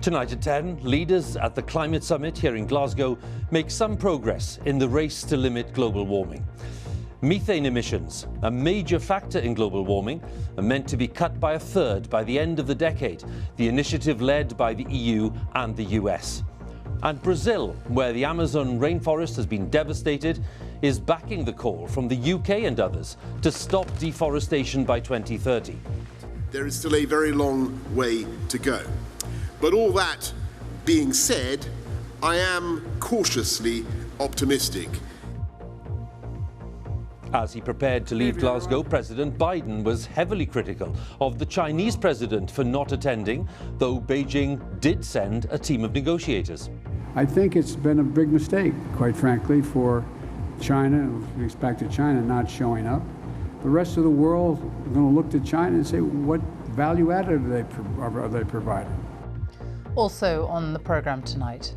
Tonight at 10, leaders at the climate summit here in Glasgow make some progress in the race to limit global warming. Methane emissions, a major factor in global warming, are meant to be cut by a third by the end of the decade, the initiative led by the EU and the US. And Brazil, where the Amazon rainforest has been devastated, is backing the call from the UK and others to stop deforestation by 2030. There is still a very long way to go. But all that being said, I am cautiously optimistic. As he prepared to leave Glasgow, President Biden was heavily critical of the Chinese president for not attending, though Beijing did send a team of negotiators. I think it's been a big mistake, quite frankly, for China, with respect to China not showing up. The rest of the world is going to look to China and say, what value added are they providing? Also on the programme tonight,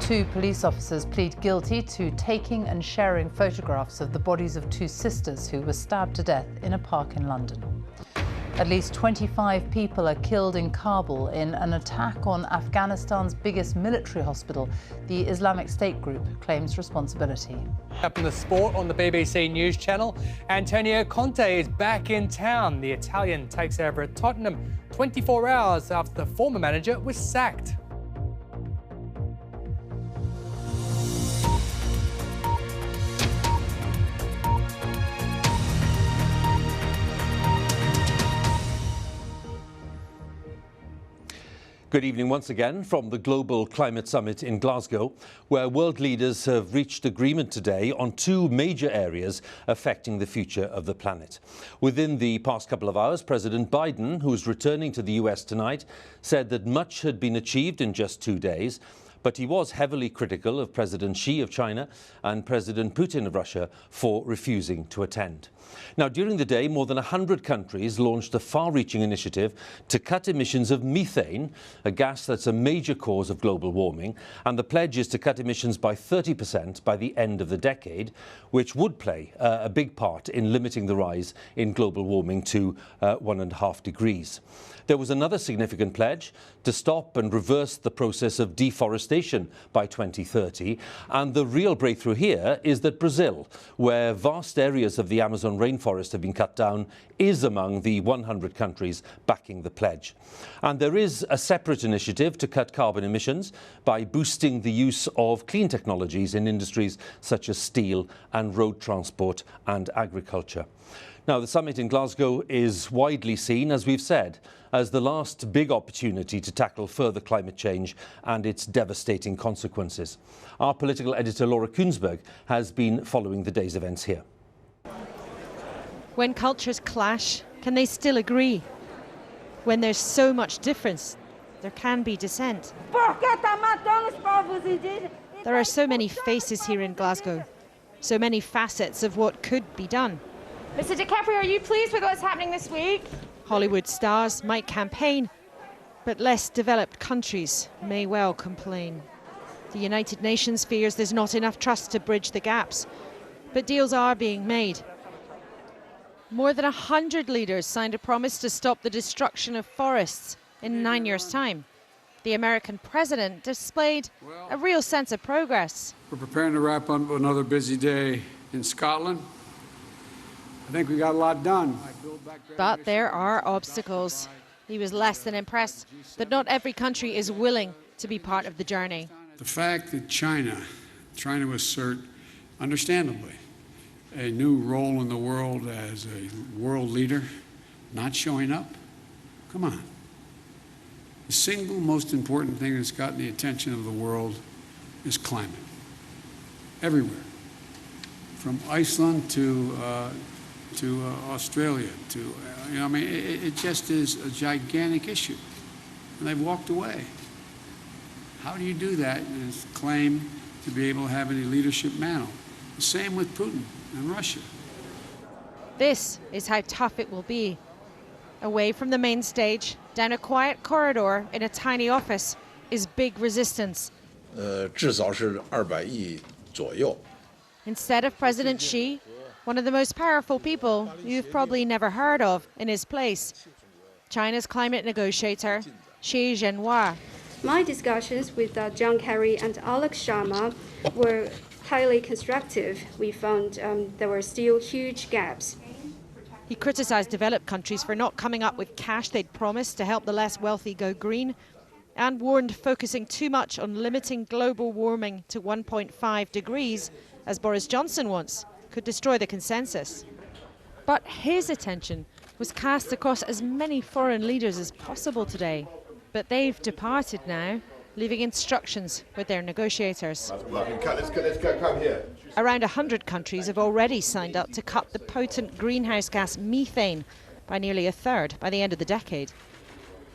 2 police officers plead guilty to taking and sharing photographs of the bodies of 2 sisters who were stabbed to death in a park in London. At least 25 people are killed in Kabul in an attack on Afghanistan's biggest military hospital. The Islamic State group claims responsibility. Up in the sport on the BBC News Channel, Antonio Conte is back in town. The Italian takes over at Tottenham 24 hours after the former manager was sacked. Good evening once again from the Global Climate Summit in Glasgow, where world leaders have reached agreement today on 2 major areas affecting the future of the planet. Within the past couple of hours, President Biden, who's returning to the US tonight, said that much had been achieved in just 2 days, but he was heavily critical of President Xi of China and President Putin of Russia for refusing to attend. Now, during the day, more than 100 countries launched a far-reaching initiative to cut emissions of methane, a gas that's a major cause of global warming, and the pledge is to cut emissions by 30% by the end of the decade, which would play a big part in limiting the rise in global warming to 1.5 degrees. There was another significant pledge to stop and reverse the process of deforestation by 2030. And the real breakthrough here is that Brazil, where vast areas of the Amazon rainforest have been cut down, is among the 100 countries backing the pledge. And there is a separate initiative to cut carbon emissions by boosting the use of clean technologies in industries such as steel and road transport and agriculture. Now, the summit in Glasgow is widely seen, as we've said, as the last big opportunity to tackle further climate change and its devastating consequences. Our political editor Laura Kunsberg has been following the day's events here. When cultures clash, can they still agree? When there's so much difference, there can be dissent. There are so many faces here in Glasgow, so many facets of what could be done. Mr. DiCaprio, are you pleased with what's happening this week? Hollywood stars might campaign, but less developed countries may well complain. The United Nations fears there's not enough trust to bridge the gaps, but deals are being made. More than 100 leaders signed a promise to stop the destruction of forests in 9 years' time. The American president displayed a real sense of progress. We're preparing to wrap up another busy day in Scotland. I think we got a lot done. But there are obstacles. He was less than impressed that not every country is willing to be part of the journey. The fact that China, trying to assert, understandably, a new role in the world as a world leader, not showing up, come on. The single most important thing that's gotten the attention of the world is climate. Everywhere. From Iceland to Australia, it just is a gigantic issue. And they've walked away. How do you do that and claim to be able to have any leadership mantle? The same with Putin and Russia. This is how tough it will be. Away from the main stage, down a quiet corridor in a tiny office, is big resistance. 至少是200亿左右。 Instead of President Xi, one of the most powerful people you've probably never heard of in his place, China's climate negotiator, Xi Jinping. My discussions with John Kerry and Alex Sharma were highly constructive. We found there were still huge gaps. He criticised developed countries for not coming up with cash they'd promised to help the less wealthy go green, and warned focusing too much on limiting global warming to 1.5 degrees, as Boris Johnson wants, could destroy the consensus. But his attention was cast across as many foreign leaders as possible today. But they've departed now, leaving instructions with their negotiators. Let's go, come here. Around 100 countries have already signed up to cut the potent greenhouse gas methane by nearly a third by the end of the decade.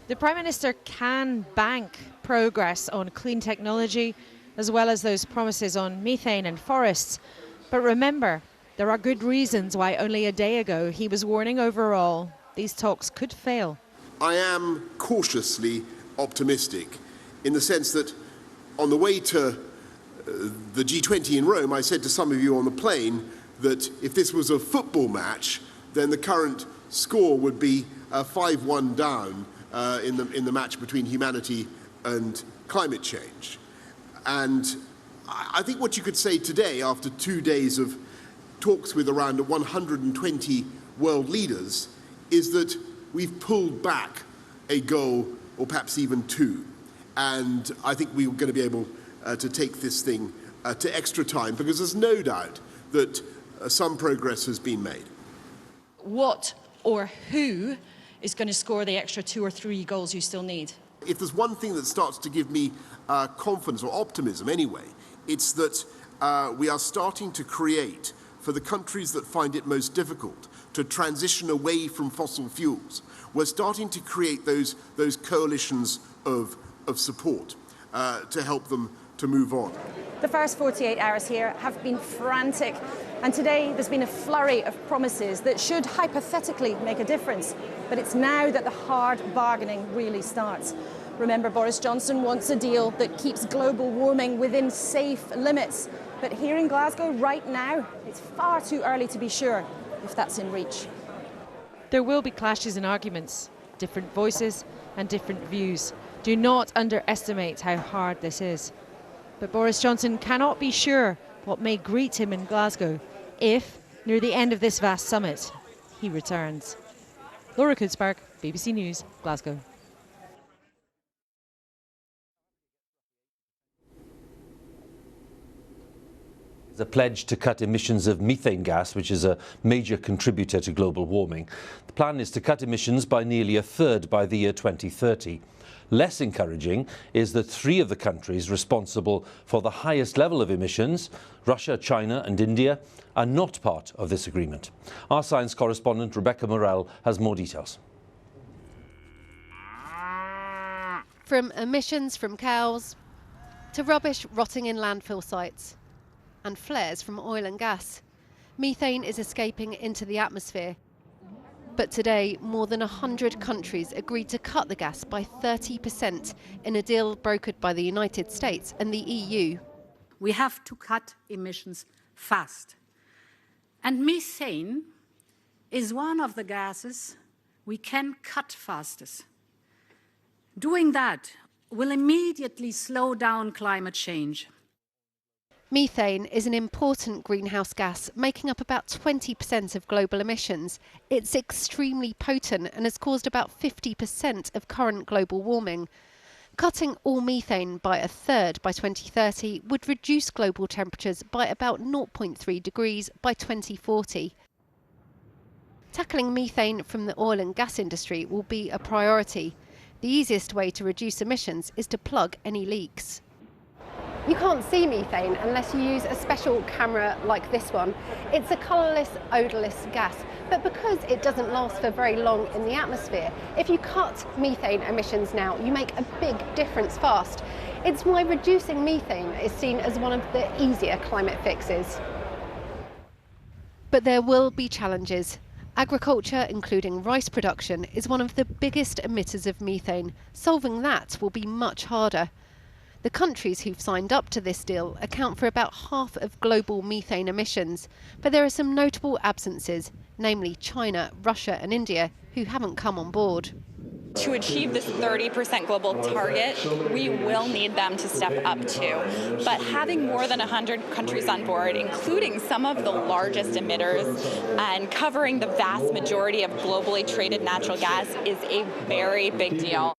The Prime Minister can bank progress on clean technology, as well as those promises on methane and forests. But remember, there are good reasons why only a day ago he was warning overall these talks could fail. I am cautiously optimistic in the sense that on the way to the G20 in Rome, I said to some of you on the plane that if this was a football match, then the current score would be 5-1 down in the match between humanity and climate change. And I think what you could say today, after 2 days of talks with around 120 world leaders, is that we've pulled back a goal, or perhaps even two. And I think we're going to be able to take this thing to extra time, because there's no doubt that some progress has been made. What or who is going to score the extra 2 or 3 goals you still need? If there's one thing that starts to give me confidence, or optimism anyway, it's that we are starting to create, for the countries that find it most difficult to transition away from fossil fuels, we're starting to create those coalitions of support to help them to move on. The first 48 hours here have been frantic, and today there's been a flurry of promises that should hypothetically make a difference. But it's now that the hard bargaining really starts. Remember, Boris Johnson wants a deal that keeps global warming within safe limits. But here in Glasgow right now, it's far too early to be sure if that's in reach. There will be clashes and arguments, different voices and different views. Do not underestimate how hard this is. But Boris Johnson cannot be sure what may greet him in Glasgow if, near the end of this vast summit, he returns. Laura Kutzberg, BBC News, Glasgow. The pledge to cut emissions of methane gas, which is a major contributor to global warming. The plan is to cut emissions by nearly a third by the year 2030. Less encouraging is that 3 of the countries responsible for the highest level of emissions, Russia, China and India, are not part of this agreement. Our science correspondent Rebecca Morell has more details. From emissions from cows to rubbish rotting in landfill sites and flares from oil and gas, methane is escaping into the atmosphere. But today, more than 100 countries agreed to cut the gas by 30% in a deal brokered by the United States and the EU. We have to cut emissions fast. And methane is one of the gases we can cut fastest. Doing that will immediately slow down climate change. Methane is an important greenhouse gas, making up about 20% of global emissions. It's extremely potent and has caused about 50% of current global warming. Cutting all methane by a third by 2030 would reduce global temperatures by about 0.3 degrees by 2040. Tackling methane from the oil and gas industry will be a priority. The easiest way to reduce emissions is to plug any leaks. You can't see methane unless you use a special camera like this one. It's a colourless, odourless gas, but because it doesn't last for very long in the atmosphere, if you cut methane emissions now, you make a big difference fast. It's why reducing methane is seen as one of the easier climate fixes. But there will be challenges. Agriculture, including rice production, is one of the biggest emitters of methane. Solving that will be much harder. The countries who've signed up to this deal account for about half of global methane emissions, but there are some notable absences, namely China, Russia and India, who haven't come on board. To achieve this 30% global target, we will need them to step up too. But having more than 100 countries on board, including some of the largest emitters and covering the vast majority of globally traded natural gas is a very big deal.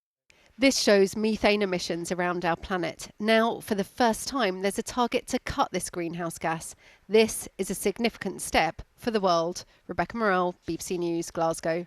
This shows methane emissions around our planet. Now, for the first time, there's a target to cut this greenhouse gas. This is a significant step for the world. Rebecca Morrell, BBC News, Glasgow.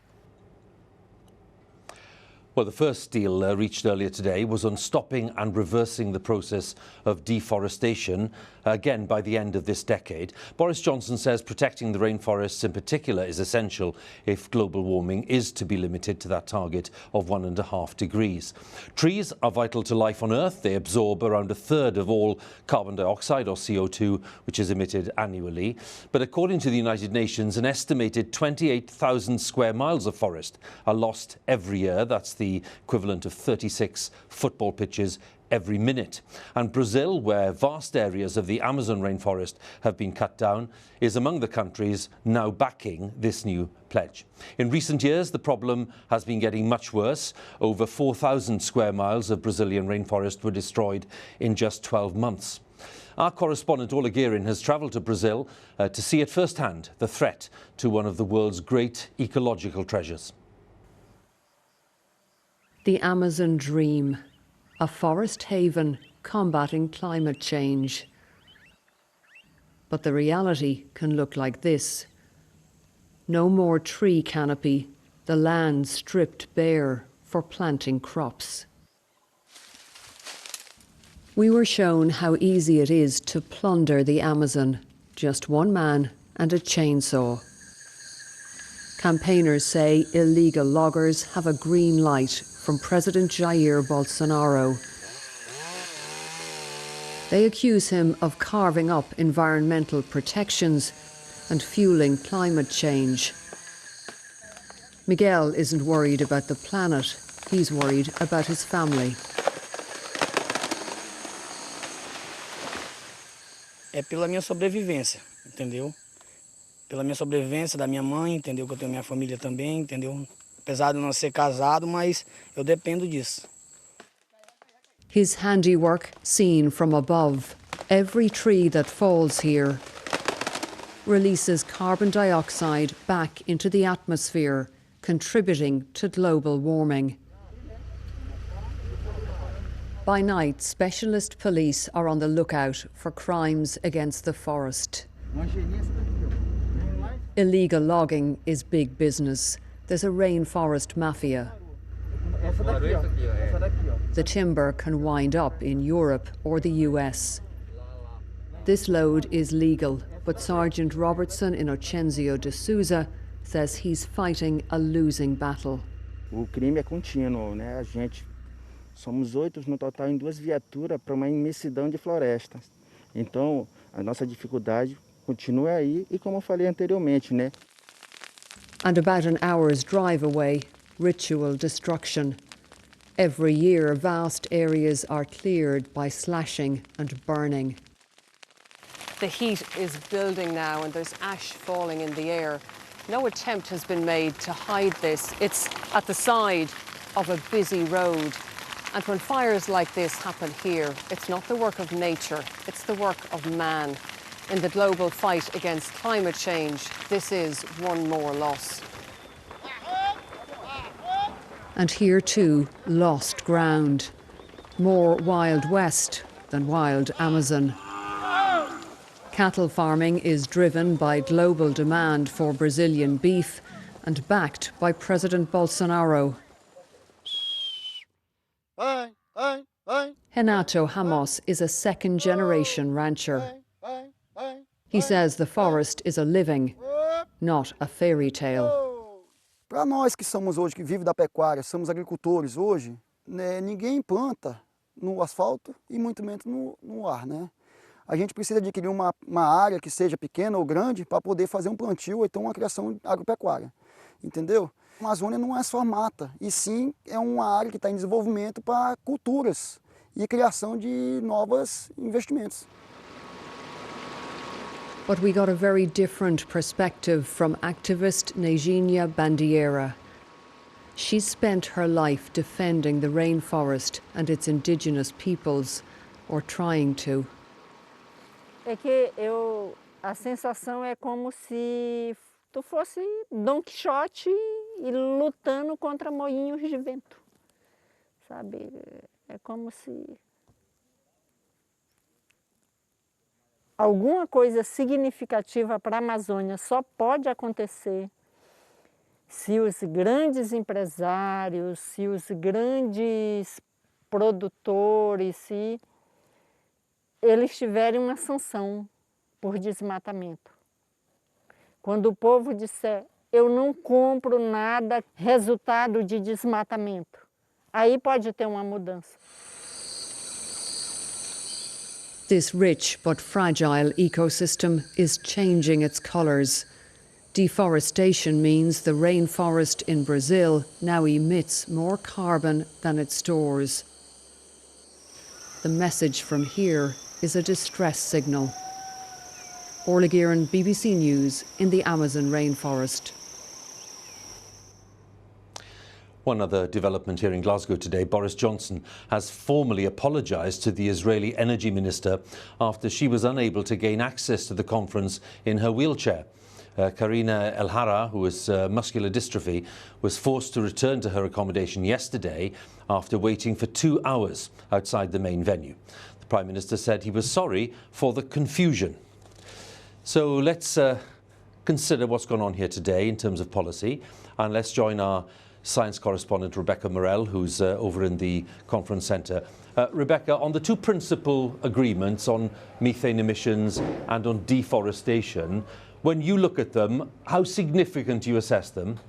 Well, the first deal reached earlier today was on stopping and reversing the process of deforestation, again by the end of this decade. Boris Johnson says protecting the rainforests in particular is essential if global warming is to be limited to that target of 1.5 degrees. Trees are vital to life on Earth. They absorb around a third of all carbon dioxide, or CO2, which is emitted annually. But according to the United Nations, an estimated 28,000 square miles of forest are lost every year. That's the equivalent of 36 football pitches every minute. And Brazil, where vast areas of the Amazon rainforest have been cut down, is among the countries now backing this new pledge. In recent years, the problem has been getting much worse. Over 4,000 square miles of Brazilian rainforest were destroyed in just 12 months. Our correspondent Ola Guerin has travelled to Brazil to see at first hand the threat to one of the world's great ecological treasures. The Amazon dream, a forest haven combating climate change. But the reality can look like this. No more tree canopy, the land stripped bare for planting crops. We were shown how easy it is to plunder the Amazon, just one man and a chainsaw. Campaigners say illegal loggers have a green light from President Jair Bolsonaro. They accuse him of carving up environmental protections and fueling climate change. Miguel isn't worried about the planet, he's worried about his family. É pela minha sobrevivência, entendeu? Pela minha sobrevivência da minha mãe, entendeu? Que eu tenho minha família também, entendeu? Apesar de não ser casado, mas eu dependo disso. His handiwork seen from above. Every tree that falls here releases carbon dioxide back into the atmosphere, contributing to global warming. By night, specialist police are on the lookout for crimes against the forest. Illegal logging is big business. There's a rainforest mafia. The timber can wind up in Europe or the US. This load is legal, but Sergeant Robertson Inocenzio de Souza says he's fighting a losing battle. O crime é contínuo, né? A gente somos 8 no total em 2 viaturas para uma imensidão de florestas. Então, a nossa dificuldade continua aí e como eu falei anteriormente, né? And about an hour's drive away, ritual destruction. Every year, vast areas are cleared by slashing and burning. The heat is building now and there's ash falling in the air. No attempt has been made to hide this. It's at the side of a busy road. And when fires like this happen here, it's not the work of nature, it's the work of man. In the global fight against climate change, this is one more loss. And here too, lost ground. More Wild West than wild Amazon. Cattle farming is driven by global demand for Brazilian beef and backed by President Bolsonaro. Renato Ramos is a second-generation rancher. He says the forest is a living, not a fairy tale. Para nós que somos hoje, que vivem da pecuária, somos agricultores hoje, né, ninguém planta no asfalto e muito menos no ar, né? A gente precisa adquirir uma área que seja pequena ou grande para poder fazer um plantio ou então uma criação agropecuária, entendeu? A Amazônia não é só mata, e sim é uma área que está em desenvolvimento para culturas e criação de novos investimentos. But we got a very different perspective from activist Neginha Bandeira. She's spent her life defending the rainforest and its indigenous peoples, or trying to. É que a sensação é como se tu fosse Dom Quixote e lutando contra moinhos de vento, sabe? É como se alguma coisa significativa para a Amazônia só pode acontecer se os grandes empresários, se os grandes produtores, se eles tiverem uma sanção por desmatamento. Quando o povo disser, eu não compro nada resultado de desmatamento, aí pode ter uma mudança. This rich but fragile ecosystem is changing its colours. Deforestation means the rainforest in Brazil now emits more carbon than it stores. The message from here is a distress signal. Orla Guerin, BBC News, in the Amazon rainforest. One other development here in Glasgow today, Boris Johnson has formally apologised to the Israeli Energy Minister after she was unable to gain access to the conference in her wheelchair. Karina Elhara, who has muscular dystrophy, was forced to return to her accommodation yesterday after waiting for 2 hours outside the main venue. The Prime Minister said he was sorry for the confusion. So let's consider what's gone on here today in terms of policy, and let's join our science correspondent Rebecca Morell, who's over in the conference centre. Rebecca, on the two principal agreements on methane emissions and on deforestation, when you look at them, how significant do you assess them?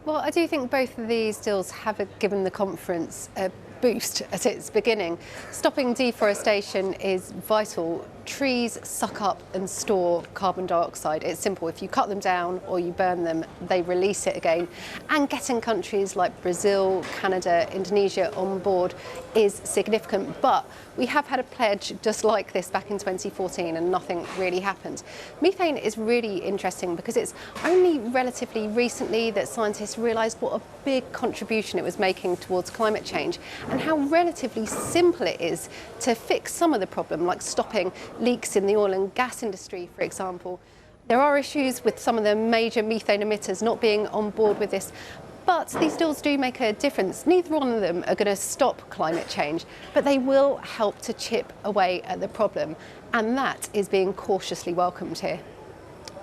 Well, I do think both of these deals have given the conference a boost at its beginning. Stopping deforestation is vital. Trees suck up and store carbon dioxide. It's simple. If you cut them down or you burn them, they release it again. And getting countries like Brazil, Canada, Indonesia on board is significant. But we have had a pledge just like this back in 2014 and nothing really happened. Methane is really interesting because it's only relatively recently that scientists realised what a big contribution it was making towards climate change and how relatively simple it is to fix some of the problem, like stopping leaks in the oil and gas industry, for example. There are issues with some of the major methane emitters not being on board with this, but these deals do make a difference. Neither one of them are going to stop climate change, but they will help to chip away at the problem, and that is being cautiously welcomed here.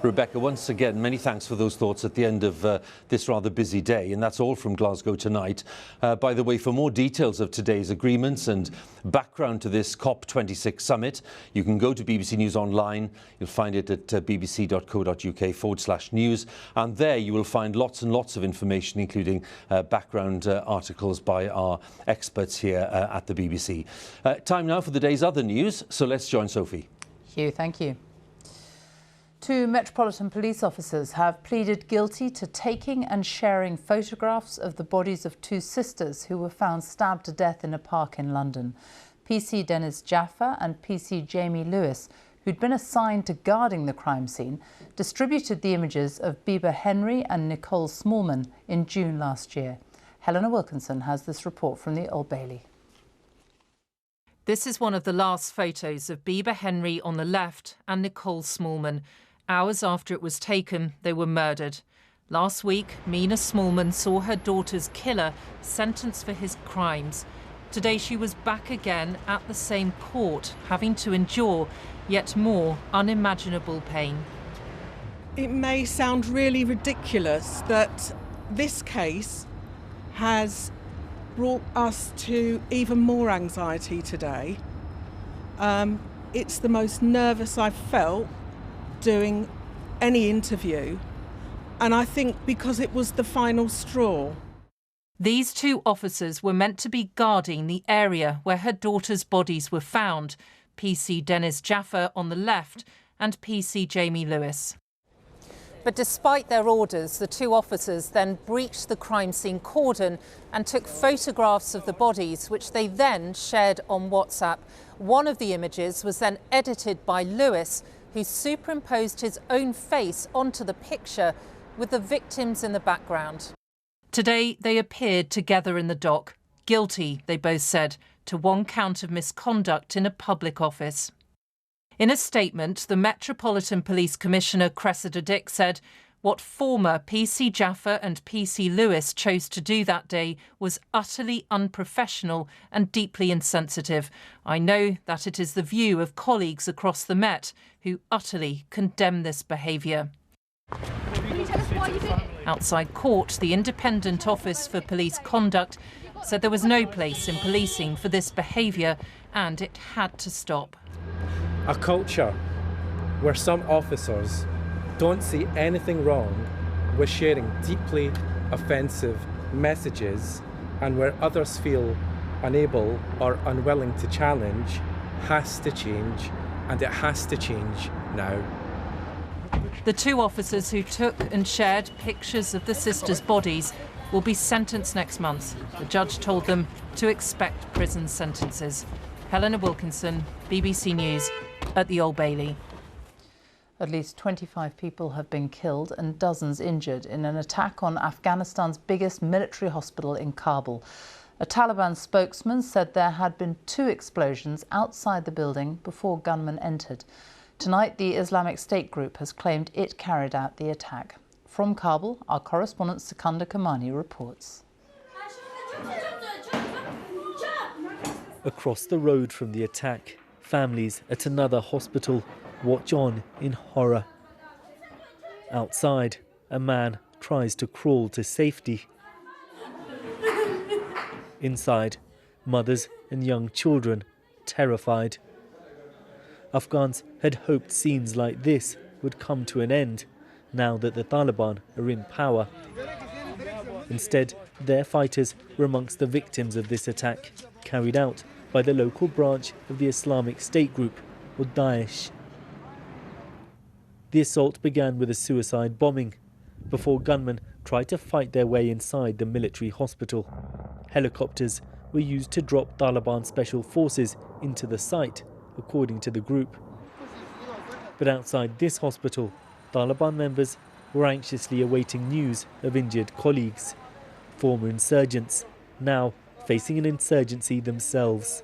Rebecca, once again, many thanks for those thoughts at the end of this rather busy day, and that's all from Glasgow tonight. By the way, for more details of today's agreements and background to this COP26 summit, you can go to BBC News Online. You'll find it at bbc.co.uk/news, and there you will find lots and lots of information, including background articles by our experts here at the BBC. Time now for the day's other news, so let's join Sophie. Hugh, thank you. 2 Metropolitan Police officers have pleaded guilty to taking and sharing photographs of the bodies of 2 sisters who were found stabbed to death in a park in London. PC Dennis Jaffa and PC Jamie Lewis, who'd been assigned to guarding the crime scene, distributed the images of Biba Henry and Nicole Smallman in June last year. Helena Wilkinson has this report from the Old Bailey. This is one of the last photos of Biba Henry on the left and Nicole Smallman. Hours after it was taken, they were murdered. Last week, Mina Smallman saw her daughter's killer sentenced for his crimes. Today she was back again at the same court, having to endure yet more unimaginable pain. It may sound really ridiculous that this case has brought us to even more anxiety today. It's the most nervous I've felt doing any interview, and I think because it was the final straw. These 2 officers were meant to be guarding the area where her daughter's bodies were found, PC Dennis Jaffa on the left and PC Jamie Lewis. But despite their orders, the 2 officers then breached the crime scene cordon and took photographs of the bodies, which they then shared on WhatsApp. One of the images was then edited by Lewis, who superimposed his own face onto the picture with the victims in the background. Today, they appeared together in the dock. Guilty, they both said, to one count of misconduct in a public office. In a statement, the Metropolitan Police Commissioner Cressida Dick said what former PC Jaffa and PC Lewis chose to do that day was utterly unprofessional and deeply insensitive. I know that it is the view of colleagues across the Met who utterly condemn this behaviour. Outside court, the Independent Office for Police Conduct said there was no place in policing for this behaviour and it had to stop. A culture where some officers don't see anything wrong with sharing deeply offensive messages and where others feel unable or unwilling to challenge has to change, and it has to change now. The two officers who took and shared pictures of the sisters' bodies will be sentenced next month. The judge told them to expect prison sentences. Helena Wilkinson, BBC News, at the Old Bailey. At least 25 people have been killed and dozens injured in an attack on Afghanistan's biggest military hospital in Kabul. A Taliban spokesman said there had been 2 explosions outside the building before gunmen entered. Tonight, the Islamic State group has claimed it carried out the attack. From Kabul, our correspondent Sikandar Kamani reports. Across the road from the attack, families at another hospital watch on in horror. Outside, a man tries to crawl to safety. Inside, mothers and young children terrified. Afghans had hoped scenes like this would come to an end now that the Taliban are in power. Instead, their fighters were amongst the victims of this attack, carried out by the local branch of the Islamic State group, or Daesh. The assault began with a suicide bombing, before gunmen tried to fight their way inside the military hospital. Helicopters were used to drop Taliban special forces into the site, according to the group. But outside this hospital, Taliban members were anxiously awaiting news of injured colleagues, former insurgents, now facing an insurgency themselves.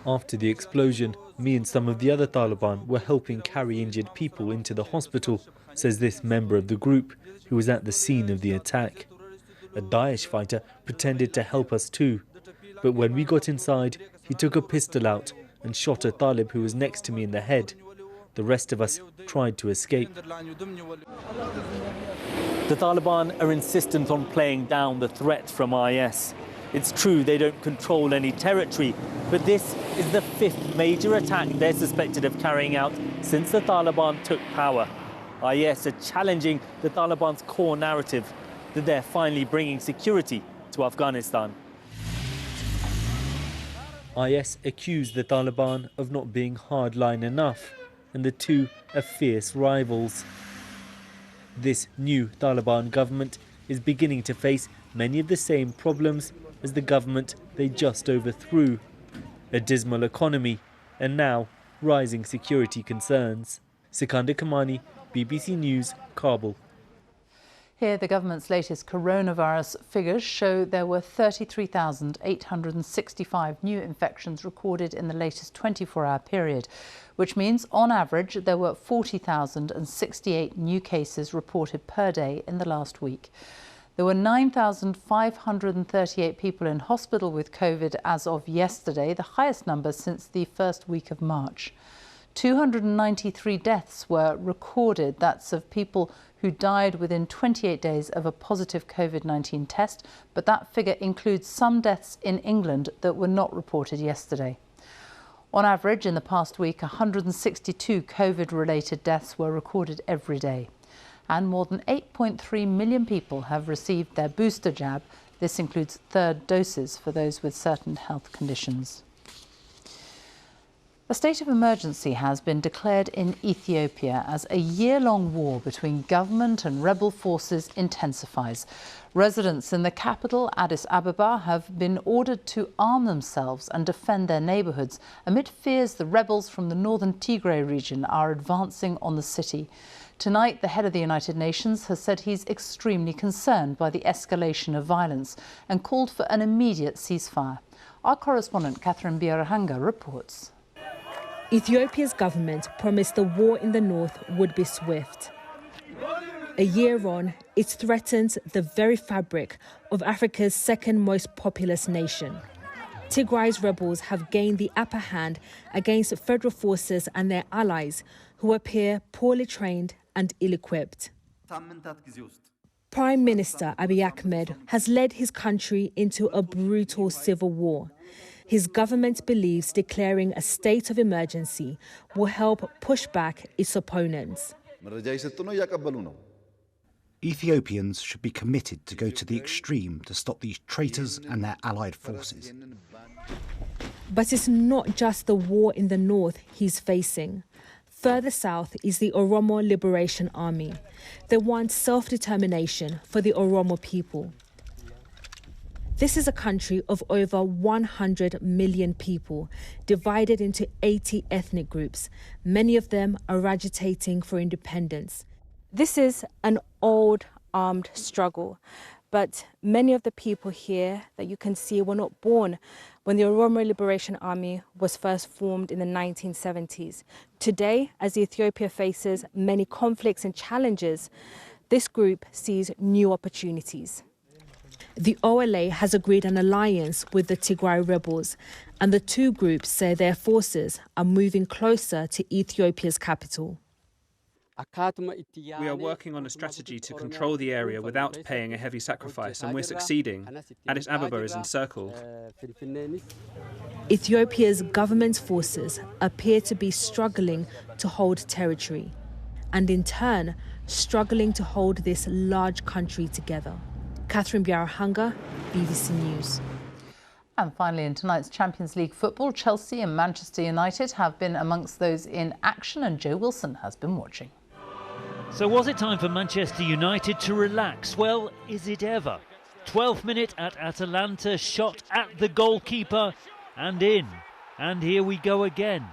After the explosion, me and some of the other Taliban were helping carry injured people into the hospital, says this member of the group who was at the scene of the attack. A Daesh fighter pretended to help us too, but when we got inside, he took a pistol out and shot a Talib who was next to me in the head. The rest of us tried to escape. The Taliban are insistent on playing down the threat from IS. It's true they don't control any territory, but this is the 5th major attack they're suspected of carrying out since the Taliban took power. IS are challenging the Taliban's core narrative that they're finally bringing security to Afghanistan. IS accused the Taliban of not being hardline enough, and the two are fierce rivals. This new Taliban government is beginning to face many of the same problems as the government they just overthrew. A dismal economy and now rising security concerns. Sikandar Kamani, BBC News, Kabul. Here, the government's latest coronavirus figures show there were 33,865 new infections recorded in the latest 24-hour period, which means, on average, there were 40,068 new cases reported per day in the last week. There were 9,538 people in hospital with COVID as of yesterday, the highest number since the first week of March. 293 deaths were recorded. That's of people who died within 28 days of a positive COVID-19 test, but that figure includes some deaths in England that were not reported yesterday. On average, in the past week, 162 COVID-related deaths were recorded every day. And more than 8.3 million people have received their booster jab. This includes 3rd doses for those with certain health conditions. A state of emergency has been declared in Ethiopia as a year-long war between government and rebel forces intensifies. Residents in the capital, Addis Ababa, have been ordered to arm themselves and defend their neighbourhoods amid fears the rebels from the northern Tigray region are advancing on the city. Tonight, the head of the United Nations has said he's extremely concerned by the escalation of violence and called for an immediate ceasefire. Our correspondent Catherine Biarahanga reports. Ethiopia's government promised the war in the north would be swift. A year on, it threatens the very fabric of Africa's second most populous nation. Tigray's rebels have gained the upper hand against federal forces and their allies, who appear poorly trained and ill-equipped. Prime Minister Abiy Ahmed has led his country into a brutal civil war. His government believes declaring a state of emergency will help push back its opponents. Ethiopians should be committed to go to the extreme to stop these traitors and their allied forces. But it's not just the war in the north he's facing. Further south is the Oromo Liberation Army. They want self-determination for the Oromo people. This is a country of over 100 million people, divided into 80 ethnic groups. Many of them are agitating for independence. This is an old armed struggle, but many of the people here that you can see were not born when the Oromo Liberation Army was first formed in the 1970s. Today, as Ethiopia faces many conflicts and challenges, this group sees new opportunities. The OLA has agreed an alliance with the Tigray rebels, and the two groups say their forces are moving closer to Ethiopia's capital. We are working on a strategy to control the area without paying a heavy sacrifice, and we're succeeding. Addis Ababa is encircled. Ethiopia's government forces appear to be struggling to hold territory, and in turn, struggling to hold this large country together. Catherine Biarahanga, BBC News. And finally, in tonight's Champions League football, Chelsea and Manchester United have been amongst those in action, and Joe Wilson has been watching. So was it time for Manchester United to relax? Well, is it ever? 12th minute at Atalanta, shot at the goalkeeper and in. And here we go again.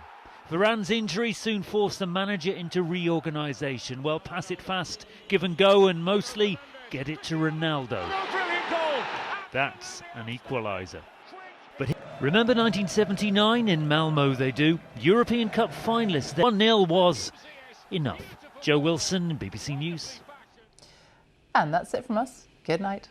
Varane's injury soon forced the manager into reorganisation. Well, pass it fast, give and go, and mostly get it to Ronaldo. That's an equaliser. But remember 1979 in Malmo they do? European Cup finalists. 1-0 was enough. Joe Wilson, BBC News. And that's it from us. Good night.